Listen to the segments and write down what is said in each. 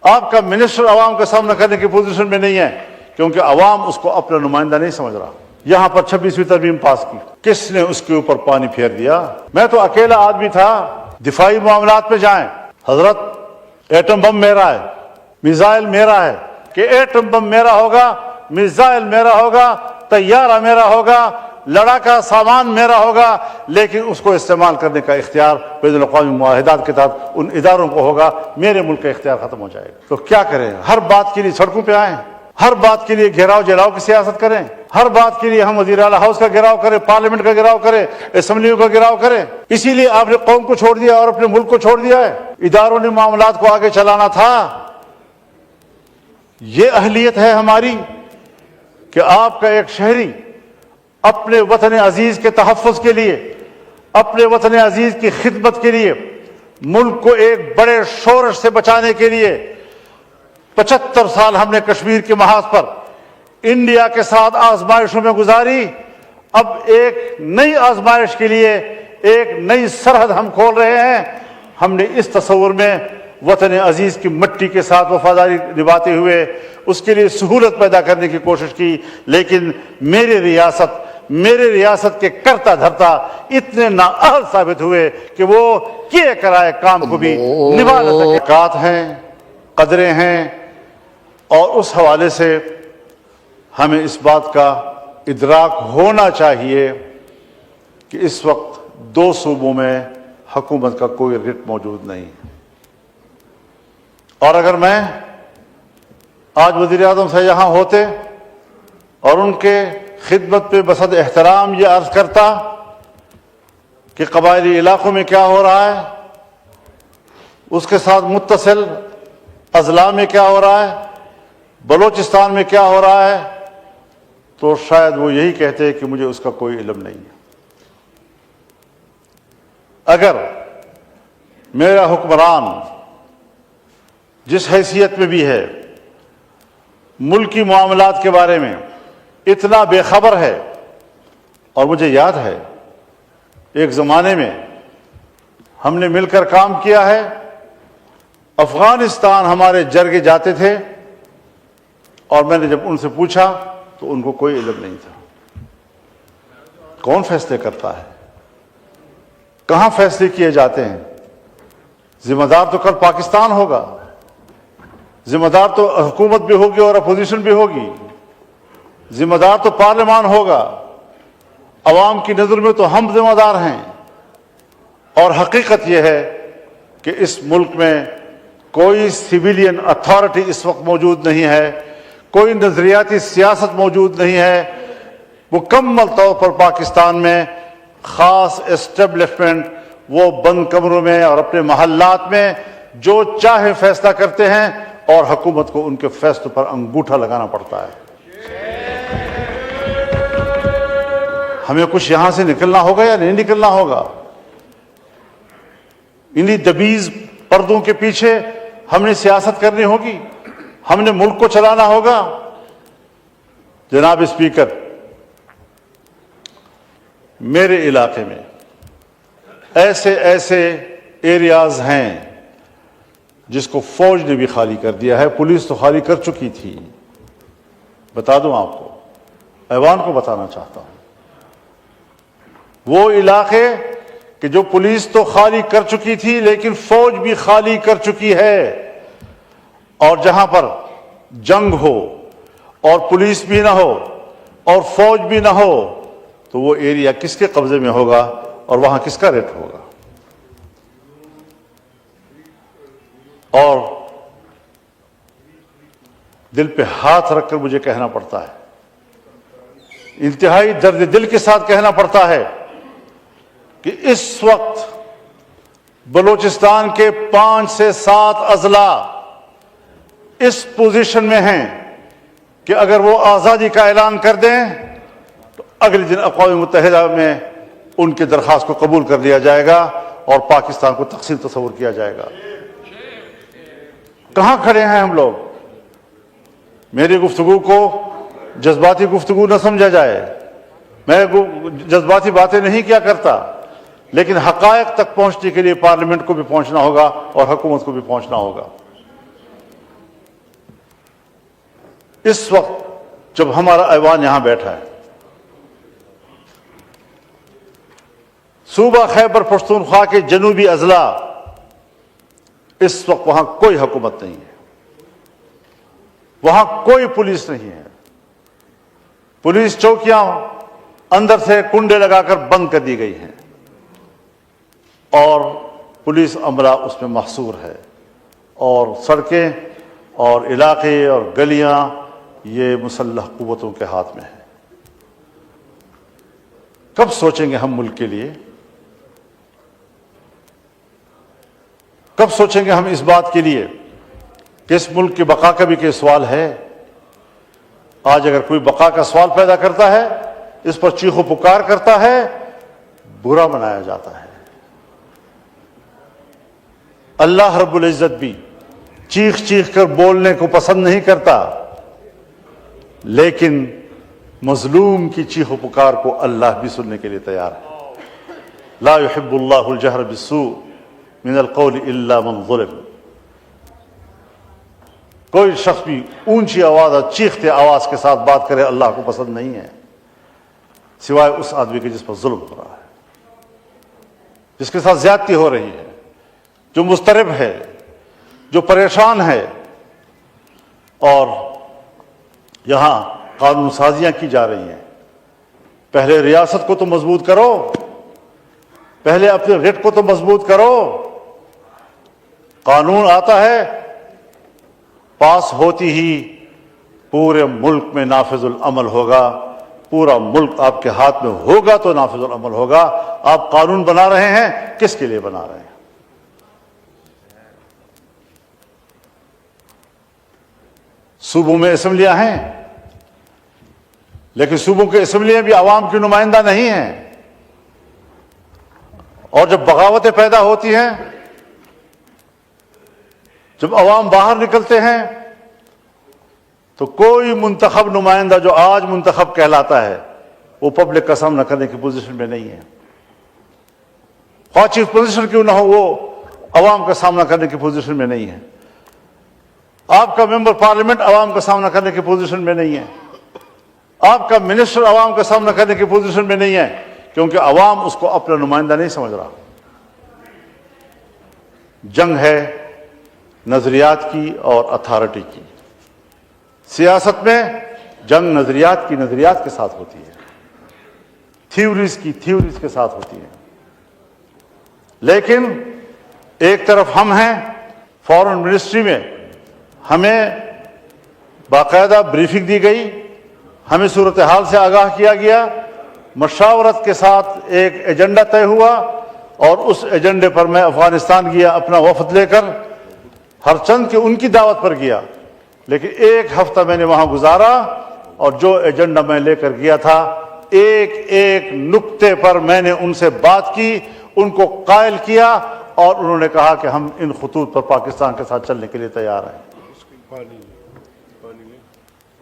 آپ کا منسٹر عوام کا سامنا کرنے کی پوزیشن میں نہیں ہے، کیونکہ عوام اس کو اپنا نمائندہ نہیں سمجھ رہا۔ یہاں پر 26ویں ترمیم پاس کی، کس نے اس کے اوپر پانی پھیر دیا؟ میں تو اکیلا آدمی تھا۔ دفاعی معاملات میں جائیں، حضرت ایٹم بم میرا ہے، میزائل میرا ہے، کہ ایٹم بم میرا ہوگا، میزائل میرا ہوگا، طیارہ میرا ہوگا، لڑاکا سامان میرا ہوگا، لیکن اس کو استعمال کرنے کا اختیار بین الاقوامی معاہدات کے تحت ان اداروں کو ہوگا۔ میرے ملک کا اختیار ختم ہو جائے گا۔ تو کیا کریں؟ ہر بات کے لیے سڑکوں پہ آئیں، ہر بات کے لیے گھیراؤ جلاؤ کی سیاست کریں، ہر بات کے لیے ہم وزیر اعلیٰ ہاؤس کا گھیراؤ کریں، پارلیمنٹ کا گھیراؤ کریں، اسمبلیوں کا گھیراؤ کریں۔ اسی لیے آپ نے قوم کو چھوڑ دیا اور اپنے ملک کو چھوڑ دیا ہے۔ اداروں نے معاملات کو آگے چلانا تھا۔ یہ اہلیت ہے ہماری کہ آپ کا ایک شہری اپنے وطن عزیز کے تحفظ کے لیے، اپنے وطن عزیز کی خدمت کے لیے، ملک کو ایک بڑے شورش سے بچانے کے لیے 75 سال ہم نے کشمیر کے محاذ پر انڈیا کے ساتھ آزمائشوں میں گزاری۔ اب ایک نئی آزمائش کے لیے ایک نئی سرحد ہم کھول رہے ہیں۔ ہم نے اس تصور میں وطن عزیز کی مٹی کے ساتھ وفاداری نبھاتے ہوئے اس کے لیے سہولت پیدا کرنے کی کوشش کی، لیکن میری ریاست کے کرتا دھرتا اتنے نااہل ثابت ہوئے کہ وہ کیے کرائے کام کو بھی نبھا نہ سکے۔ اوقات ہیں، قدریں ہیں، اور اس حوالے سے ہمیں اس بات کا ادراک ہونا چاہیے کہ اس وقت 2 صوبوں میں حکومت کا کوئی رٹ موجود نہیں۔ اور اگر میں آج وزیر اعظم سے یہاں ہوتے اور ان کے خدمت پہ بصد احترام یہ عرض کرتا کہ قبائلی علاقوں میں کیا ہو رہا ہے، اس کے ساتھ متصل اضلاع میں کیا ہو رہا ہے، بلوچستان میں کیا ہو رہا ہے، تو شاید وہ یہی کہتے کہ مجھے اس کا کوئی علم نہیں ہے۔ اگر میرا حکمران جس حیثیت میں بھی ہے ملکی معاملات کے بارے میں اتنا بے خبر ہے، اور مجھے یاد ہے ایک زمانے میں ہم نے مل کر کام کیا ہے، افغانستان ہمارے جرگے جاتے تھے، اور میں نے جب ان سے پوچھا تو ان کو کوئی علم نہیں تھا۔ کون فیصلے کرتا ہے؟ کہاں فیصلے کیے جاتے ہیں؟ ذمہ دار تو کل پاکستان ہوگا، ذمہ دار تو حکومت بھی ہوگی اور اپوزیشن بھی ہوگی، ذمہ دار تو پارلیمان ہوگا۔ عوام کی نظر میں تو ہم ذمہ دار ہیں، اور حقیقت یہ ہے کہ اس ملک میں کوئی سویلین اتھارٹی اس وقت موجود نہیں ہے، کوئی نظریاتی سیاست موجود نہیں ہے۔ مکمل طور پر پاکستان میں خاص اسٹیبلشمنٹ وہ بند کمروں میں اور اپنے محلات میں جو چاہے فیصلہ کرتے ہیں، اور حکومت کو ان کے فیصلوں پر انگوٹھا لگانا پڑتا ہے۔ ہمیں کچھ یہاں سے نکلنا ہوگا یا نہیں نکلنا ہوگا؟ انہی دبیز پردوں کے پیچھے ہم نے سیاست کرنی ہوگی، ہم نے ملک کو چلانا ہوگا۔ جناب اسپیکر، میرے علاقے میں ایسے ایریاز ہیں جس کو فوج نے بھی خالی کر دیا ہے، پولیس تو خالی کر چکی تھی۔ بتا دوں آپ کو، ایوان کو بتانا چاہتا ہوں، وہ علاقے کہ جو پولیس تو خالی کر چکی تھی لیکن فوج بھی خالی کر چکی ہے، اور جہاں پر جنگ ہو اور پولیس بھی نہ ہو اور فوج بھی نہ ہو تو وہ ایریا کس کے قبضے میں ہوگا اور وہاں کس کا ریٹ ہوگا؟ اور دل پہ ہاتھ رکھ کر مجھے کہنا پڑتا ہے، انتہائی درد دل کے ساتھ کہنا پڑتا ہے کہ اس وقت بلوچستان کے 5 سے 7 اضلاع اس پوزیشن میں ہیں کہ اگر وہ آزادی کا اعلان کر دیں تو اگلے دن اقوام متحدہ میں ان کی درخواست کو قبول کر لیا جائے گا اور پاکستان کو تقسیم تصور کیا جائے گا۔ کہاں کھڑے ہیں ہم لوگ؟ میری گفتگو کو جذباتی گفتگو نہ سمجھا جائے، میں جذباتی باتیں نہیں کیا کرتا، لیکن حقائق تک پہنچنے کے لیے پارلیمنٹ کو بھی پہنچنا ہوگا اور حکومت کو بھی پہنچنا ہوگا۔ اس وقت جب ہمارا ایوان یہاں بیٹھا ہے، صوبہ خیبر پختونخوا کے جنوبی اضلاع، اس وقت وہاں کوئی حکومت نہیں ہے، وہاں کوئی پولیس نہیں ہے، پولیس چوکیاں اندر سے کنڈے لگا کر بند کر دی گئی ہیں اور پولیس عملہ اس میں محصور ہے، اور سڑکیں اور علاقے اور گلیاں یہ مسلح قوتوں کے ہاتھ میں ہیں۔ کب سوچیں گے ہم ملک کے لیے؟ کب سوچیں گے ہم اس بات کے لیے کہ اس ملک کی بقا کا بھی کوئی سوال ہے؟ آج اگر کوئی بقا کا سوال پیدا کرتا ہے، اس پر چیخ و پکار کرتا ہے، برا منایا جاتا ہے۔ اللہ رب العزت بھی چیخ چیخ کر بولنے کو پسند نہیں کرتا، لیکن مظلوم کی چیخ و پکار کو اللہ بھی سننے کے لیے تیار ہے۔ لا يحب اللہ الجہر بالسوء من القول الا من ظلم۔ کوئی شخص بھی اونچی آواز اور چیختے آواز کے ساتھ بات کرے اللہ کو پسند نہیں ہے، سوائے اس آدمی کے جس پر ظلم ہو رہا ہے، جس کے ساتھ زیادتی ہو رہی ہے، جو مضطرب ہے، جو پریشان ہے۔ اور یہاں قانون سازیاں کی جا رہی ہیں۔ پہلے ریاست کو تو مضبوط کرو، پہلے اپنے رٹ کو تو مضبوط کرو۔ قانون آتا ہے، پاس ہوتی ہی پورے ملک میں نافذ العمل ہوگا، پورا ملک آپ کے ہاتھ میں ہوگا تو نافذ العمل ہوگا۔ آپ قانون بنا رہے ہیں، کس کے لیے بنا رہے ہیں؟ صوبوں میں اسمبلیاں ہیں، لیکن صوبوں کی اسمبلیاں بھی عوام کی نمائندہ نہیں ہیں، اور جب بغاوتیں پیدا ہوتی ہیں، جب عوام باہر نکلتے ہیں، تو کوئی منتخب نمائندہ جو آج منتخب کہلاتا ہے وہ پبلک کا سامنا کرنے کی پوزیشن میں نہیں ہے، خواہ چیف پوزیشن کیوں نہ ہو، وہ عوام کا سامنا کرنے کی پوزیشن میں نہیں ہے۔ آپ کا ممبر پارلیمنٹ عوام کا سامنا کرنے کی پوزیشن میں نہیں ہے، آپ کا منسٹر عوام کا سامنا کرنے کی پوزیشن میں نہیں ہے، کیونکہ عوام اس کو اپنا نمائندہ نہیں سمجھ رہا۔ جنگ ہے نظریات کی اور اتھارٹی کی۔ سیاست میں جنگ نظریات کی نظریات کے ساتھ ہوتی ہے، تھیوریز کی تھیوریز کے ساتھ ہوتی ہے۔ لیکن ایک طرف ہم ہیں، فارن منسٹری میں ہمیں باقاعدہ بریفنگ دی گئی، ہمیں صورتحال سے آگاہ کیا گیا، مشاورت کے ساتھ ایک ایجنڈا طے ہوا، اور اس ایجنڈے پر میں افغانستان گیا اپنا وفد لے کر، ہر چند کے ان کی دعوت پر گیا، لیکن ایک ہفتہ میں نے وہاں گزارا، اور جو ایجنڈا میں لے کر گیا تھا، ایک ایک نقطے پر میں نے ان سے بات کی، ان کو قائل کیا، اور انہوں نے کہا کہ ہم ان خطوط پر پاکستان کے ساتھ چلنے کے لیے تیار ہیں۔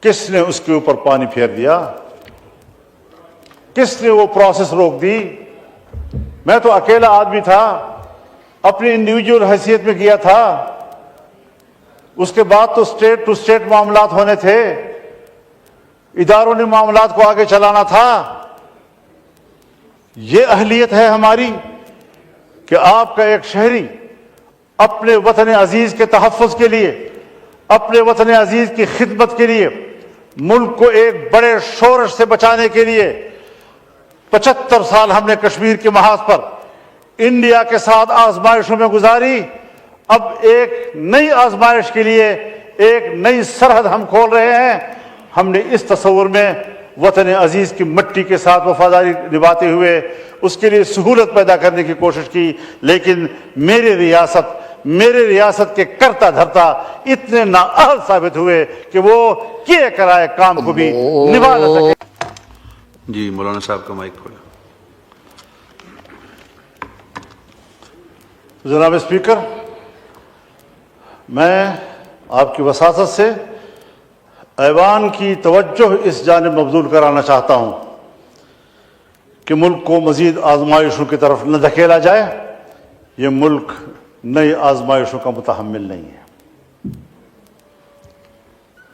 کس نے اس کے اوپر پانی پھیر دیا؟ کس نے وہ پروسیس روک دی؟ میں تو اکیلا آدمی تھا، اپنی انڈیویجول حیثیت میں گیا تھا، اس کے بعد تو اسٹیٹ ٹو اسٹیٹ معاملات ہونے تھے، اداروں نے معاملات کو آگے چلانا تھا۔ یہ اہلیت ہے ہماری کہ آپ کا ایک شہری اپنے وطن عزیز کے تحفظ کے لیے، اپنے وطن عزیز کی خدمت کے لیے، ملک کو ایک بڑے شورش سے بچانے کے لیے 75 سال ہم نے کشمیر کے محاذ پر انڈیا کے ساتھ آزمائشوں میں گزاری۔ اب ایک نئی آزمائش کے لیے ایک نئی سرحد ہم کھول رہے ہیں۔ ہم نے اس تصور میں وطن عزیز کی مٹی کے ساتھ وفاداری نبھاتے ہوئے اس کے لیے سہولت پیدا کرنے کی کوشش کی، لیکن میری ریاست کے کرتا دھرتا اتنے نااہل ثابت ہوئے کہ وہ کیے کرائے کام کو بھی نبھا نہ سکے۔ جی مولانا صاحب کا مائک کھولا۔ جناب اسپیکر، میں آپ کی وساطت سے ایوان کی توجہ اس جانب مبذول کرانا چاہتا ہوں کہ ملک کو مزید آزمائشوں کی طرف نہ دھکیلا جائے۔ یہ ملک نئی آزمائشوں کا متحمل نہیں ہے۔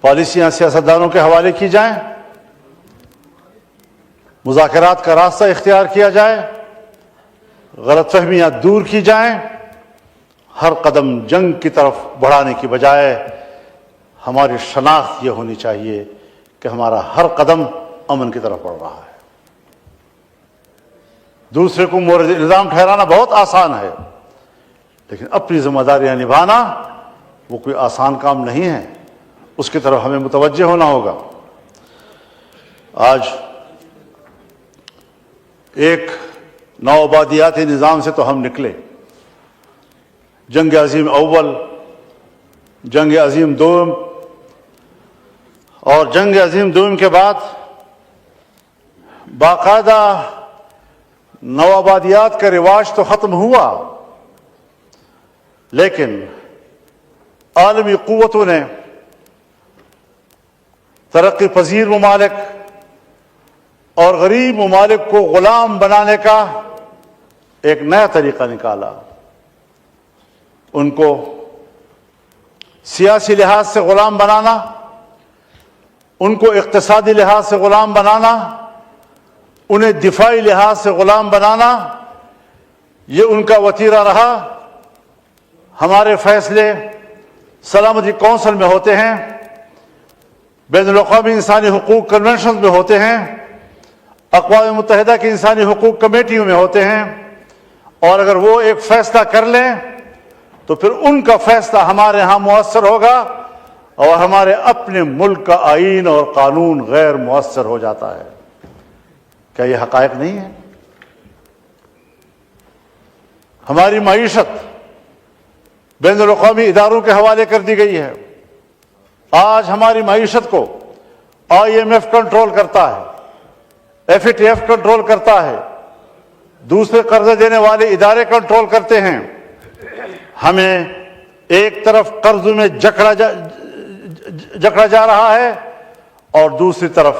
پالیسیاں سیاستدانوں کے حوالے کی جائیں، مذاکرات کا راستہ اختیار کیا جائے، غلط فہمیاں دور کی جائیں، ہر قدم جنگ کی طرف بڑھانے کی بجائے ہماری شناخت یہ ہونی چاہیے کہ ہمارا ہر قدم امن کی طرف بڑھ رہا ہے۔ دوسرے کو مورد الزام ٹھہرانا بہت آسان ہے، لیکن اپنی ذمہ داریاں نبھانا وہ کوئی آسان کام نہیں ہے، اس کی طرف ہمیں متوجہ ہونا ہوگا۔ آج ایک نوآبادیاتی نظام سے تو ہم نکلے، جنگ عظیم اول، جنگ عظیم دوم، اور جنگ عظیم دوم کے بعد باقاعدہ نوآبادیات کا رواج تو ختم ہوا، لیکن عالمی قوتوں نے ترقی پذیر ممالک اور غریب ممالک کو غلام بنانے کا ایک نیا طریقہ نکالا۔ ان کو سیاسی لحاظ سے غلام بنانا، ان کو اقتصادی لحاظ سے غلام بنانا، انہیں دفاعی لحاظ سے غلام بنانا، یہ ان کا وتیرہ رہا۔ ہمارے فیصلے سلامتی کونسل میں ہوتے ہیں، بین الاقوامی انسانی حقوق کنونشن میں ہوتے ہیں، اقوام متحدہ کی انسانی حقوق کمیٹیوں میں ہوتے ہیں، اور اگر وہ ایک فیصلہ کر لیں تو پھر ان کا فیصلہ ہمارے ہاں مؤثر ہوگا، اور ہمارے اپنے ملک کا آئین اور قانون غیر مؤثر ہو جاتا ہے۔ کیا یہ حقائق نہیں ہے؟ ہماری معیشت بین الاقوامی اداروں کے حوالے کر دی گئی ہے۔ آج ہماری معیشت کو IMF کنٹرول کرتا ہے، FATF کنٹرول کرتا ہے، دوسرے قرضے دینے والے ادارے کنٹرول کرتے ہیں۔ ہمیں ایک طرف قرض میں جکڑا جا رہا ہے، اور دوسری طرف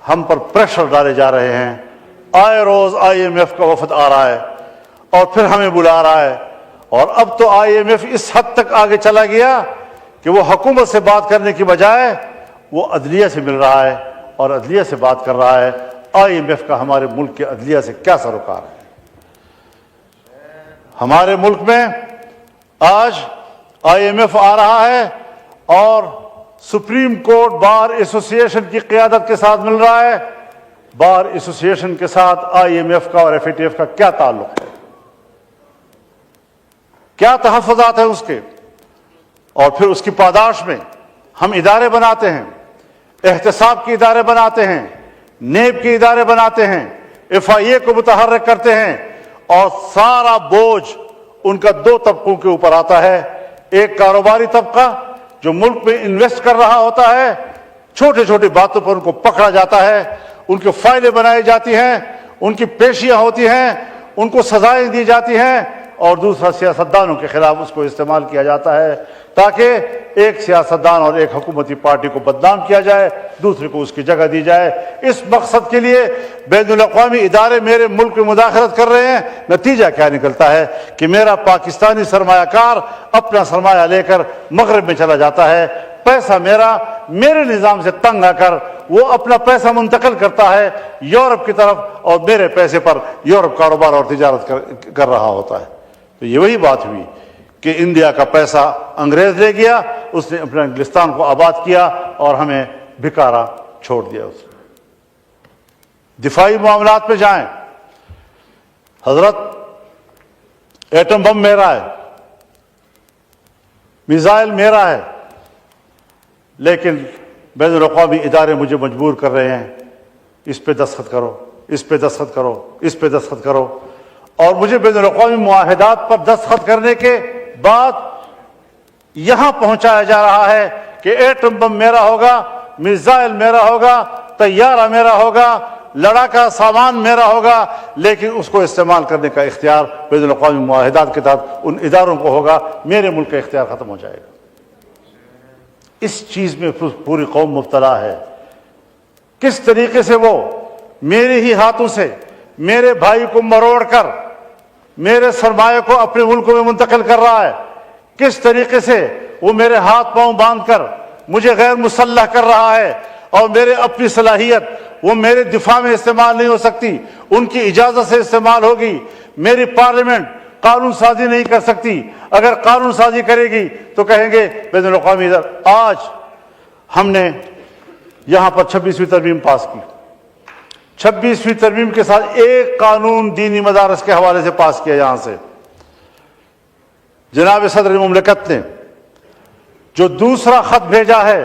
ہم پر پریشر ڈالے جا رہے ہیں۔ آئے روز IMF کا وفد آ رہا ہے اور پھر ہمیں بلا رہا ہے، اور اب تو IMF اس حد تک آگے چلا گیا کہ وہ حکومت سے بات کرنے کی بجائے وہ عدلیہ سے مل رہا ہے اور عدلیہ سے بات کر رہا ہے۔ IMF کا ہمارے ملک کے عدلیہ سے کیا سروکار ہے؟ ہمارے ملک میں آج IMF آ رہا ہے اور سپریم کورٹ بار ایسوسی ایشن کی قیادت کے ساتھ مل رہا ہے۔ بار ایسوسی ایشن کے ساتھ IMF کا اور FATF کا کیا تعلق ہے؟ کیا تحفظات ہیں اس کے؟ اور پھر اس کی پاداش میں ہم ادارے بناتے ہیں، احتساب کے ادارے بناتے ہیں، نیب کے ادارے بناتے ہیں، FIA کو متحرک کرتے ہیں، اور سارا بوجھ ان کا دو طبقوں کے اوپر آتا ہے۔ ایک کاروباری طبقہ جو ملک میں انویسٹ کر رہا ہوتا ہے، چھوٹی چھوٹی باتوں پر ان کو پکڑا جاتا ہے، ان کی فائلیں بنائی جاتی ہیں، ان کی پیشیاں ہوتی ہیں، ان کو سزائیں دی جاتی ہیں، اور دوسرا سیاستدانوں کے خلاف اس کو استعمال کیا جاتا ہے تاکہ ایک سیاستدان اور ایک حکومتی پارٹی کو بدنام کیا جائے، دوسرے کو اس کی جگہ دی جائے۔ اس مقصد کے لیے بین الاقوامی ادارے میرے ملک میں مداخلت کر رہے ہیں۔ نتیجہ کیا نکلتا ہے کہ میرا پاکستانی سرمایہ کار اپنا سرمایہ لے کر مغرب میں چلا جاتا ہے، پیسہ میرے نظام سے تنگ آ کر وہ اپنا پیسہ منتقل کرتا ہے یورپ کی طرف، اور میرے پیسے پر یورپ کاروبار اور تجارت کر رہا ہوتا ہے۔ تو یہ وہی بات ہوئی کہ انڈیا کا پیسہ انگریز لے گیا، اس نے اپنے انگلستان کو آباد کیا اور ہمیں بھکارا چھوڑ دیا۔ اس نے دفاعی معاملات پہ جائیں، حضرت ایٹم بم میرا ہے، میزائل میرا ہے، لیکن بین الاقوامی ادارے مجھے مجبور کر رہے ہیں، اس پہ دستخط کرو، اس پہ دستخط کرو، اس پہ دستخط کرو، اور مجھے بین الاقوامی معاہدات پر دستخط کرنے کے بعد یہاں پہنچایا جا رہا ہے کہ ایٹم بم میرا ہوگا، میزائل میرا ہوگا، طیارہ میرا ہوگا، لڑاکا سامان میرا ہوگا، لیکن اس کو استعمال کرنے کا اختیار بین الاقوامی معاہدات کے تحت ان اداروں کو ہوگا۔ میرے ملک کا اختیار ختم ہو جائے گا۔ اس چیز میں پوری قوم مبتلا ہے۔ کس طریقے سے وہ میرے ہی ہاتھوں سے میرے بھائی کو مروڑ کر میرے سرمایہ کو اپنے ملکوں میں منتقل کر رہا ہے، کس طریقے سے وہ میرے ہاتھ پاؤں باندھ کر مجھے غیر مسلح کر رہا ہے اور میرے اپنی صلاحیت وہ میرے دفاع میں استعمال نہیں ہو سکتی، ان کی اجازت سے استعمال ہوگی۔ میری پارلیمنٹ قانون سازی نہیں کر سکتی، اگر قانون سازی کرے گی تو کہیں گے بین الاقوامی ادارے۔ آج ہم نے یہاں پر 26ویں ترمیم پاس کی، 26ویں ترمیم کے ساتھ ایک قانون دینی مدارس کے حوالے سے پاس کیا یہاں سے۔ جناب صدر مملکت نے جو دوسرا خط بھیجا ہے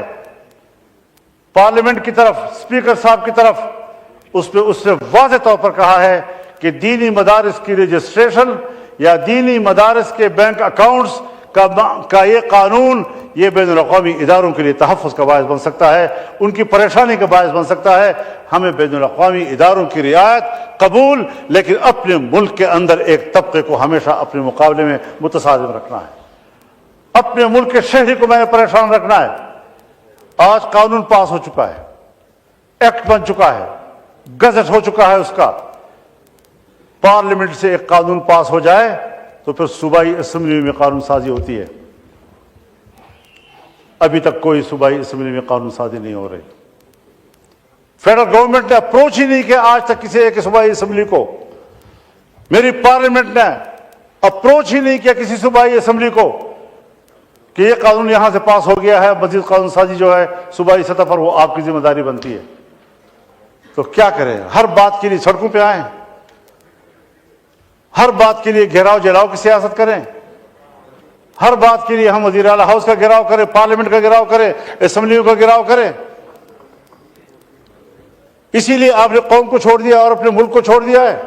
پارلیمنٹ کی طرف، اسپیکر صاحب کی طرف، اس نے واضح طور پر کہا ہے کہ دینی مدارس کی رجسٹریشن یا دینی مدارس کے بینک اکاؤنٹس کا یہ قانون یہ بین الاقوامی اداروں کے لیے تحفظ کا باعث بن سکتا ہے، ان کی پریشانی کا باعث بن سکتا ہے۔ ہمیں بین الاقوامی اداروں کی رعایت قبول، لیکن اپنے ملک کے اندر ایک طبقے کو ہمیشہ اپنے مقابلے میں متصادم رکھنا ہے، اپنے ملک کے شہری کو میں نے پریشان رکھنا ہے۔ آج قانون پاس ہو چکا ہے، ایکٹ بن چکا ہے، گزٹ ہو چکا ہے اس کا۔ پارلیمنٹ سے ایک قانون پاس ہو جائے تو پھر صوبائی اسمبلی میں قانون سازی ہوتی ہے۔ ابھی تک کوئی صوبائی اسمبلی میں قانون سازی نہیں ہو رہی۔ فیڈرل گورنمنٹ نے اپروچ ہی نہیں کیا آج تک کسی ایک صوبائی اسمبلی کو۔ میری پارلیمنٹ نے اپروچ ہی نہیں کیا کسی صوبائی اسمبلی کو کہ یہ قانون یہاں سے پاس ہو گیا ہے، مزید قانون سازی جو ہے صوبائی سطح پر وہ آپ کی ذمہ داری بنتی ہے۔ تو کیا کریں؟ ہر بات کے لیے سڑکوں پہ آئیں، ہر بات کے لیے گھیراؤ جلاؤ کی سیاست کریں، ہر بات کے لیے ہم وزیر اعلیٰ ہاؤس کا گھیراؤ کریں، پارلیمنٹ کا گھیراؤ کریں، اسمبلیوں کا گھیراؤ کریں۔ اسی لیے آپ نے قوم کو چھوڑ دیا اور اپنے ملک کو چھوڑ دیا ہے۔